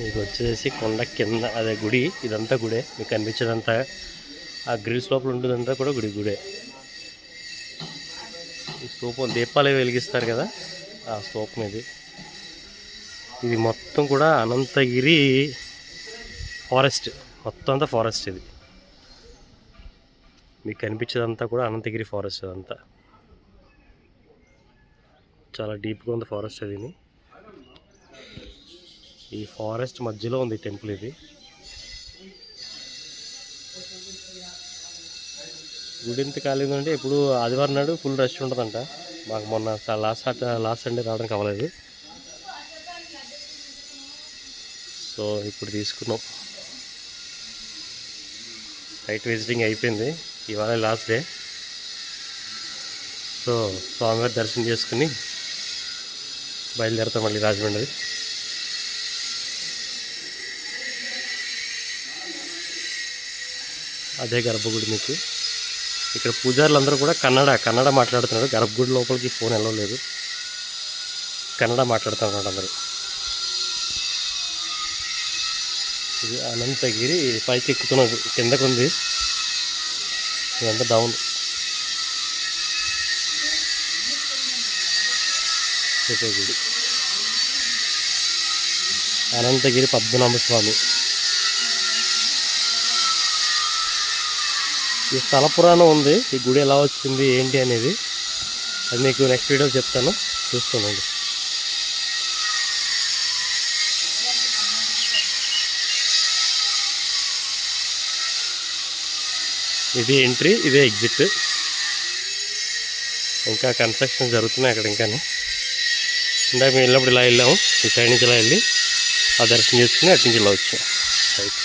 ఇది వచ్చేసి కొండ కింద అదే గుడి. ఇదంతా గుడే, మీకు కనిపించేదంతా ఆ గ్రిల్స్ లోపల ఉంటుందంతా కూడా గుడే. ఈ స్తూపం దీపాలు వెలిగిస్తారు కదా, ఆ స్తూపం ఇది మొత్తం కూడా అనంతగిరి ఫారెస్ట్. మొత్తం అంతా ఫారెస్ట్. ఇది మీకు కనిపించేదంతా కూడా అనంతగిరి ఫారెస్ట్. అదంతా చాలా డీప్గా ఉంది ఫారెస్ట్. అది ఈ ఫారెస్ట్ మధ్యలో ఉంది టెంపుల్. ఇది గుడి ఎంత ఖాళీ ఉందంటే ఇప్పుడు ఆదివారం నాడు ఫుల్ రష్ ఉంటుందంట. మాకు మొన్న లాస్ట్ సండే రావడానికి అవ్వలేదు. సో ఇప్పుడు తీసుకున్నాం. సైట్ విజిటింగ్ అయిపోయింది, ఇవాళ లాస్ట్ డే. సో స్వామివారి దర్శనం చేసుకుని బయలుదేరుతాం మళ్ళీ రాజమండ్రి. అదే గర్భగుడి. మీకు ఇక్కడ పూజారులు అందరూ కూడా కన్నడ మాట్లాడుతున్నారు. గర్భగుడి లోపలికి ఫోన్ వెళ్ళలేదు, కన్నడ మాట్లాడుతున్నారు అందరూ. ఇది అనంతగిరి పైకి ఎక్కుతున్నది, కిందకు ఉంది ఇదంతా డౌన్. గుడి అనంతగిరి పద్మనాభ స్వామి. ఈ స్థల పురాణం ఉంది, ఈ గుడి ఎలా వచ్చింది ఏంటి అనేది. అది మీకు నెక్స్ట్ వీడియో చెప్తాను, చూసుకోండి. ఇది ఎంట్రీ, ఇదే ఎగ్జిట్. ఇంకా కన్స్ట్రక్షన్ జరుగుతున్నాయి అక్కడ. ఇంకా ఇందాక మేము వెళ్ళినప్పుడు ఇలా వెళ్ళాము, ఈ సైడ్ నుంచి ఇలా వెళ్ళి ఆ దర్శనం చేసుకుని అటు నుంచి ఇలా వచ్చాం. రైట్.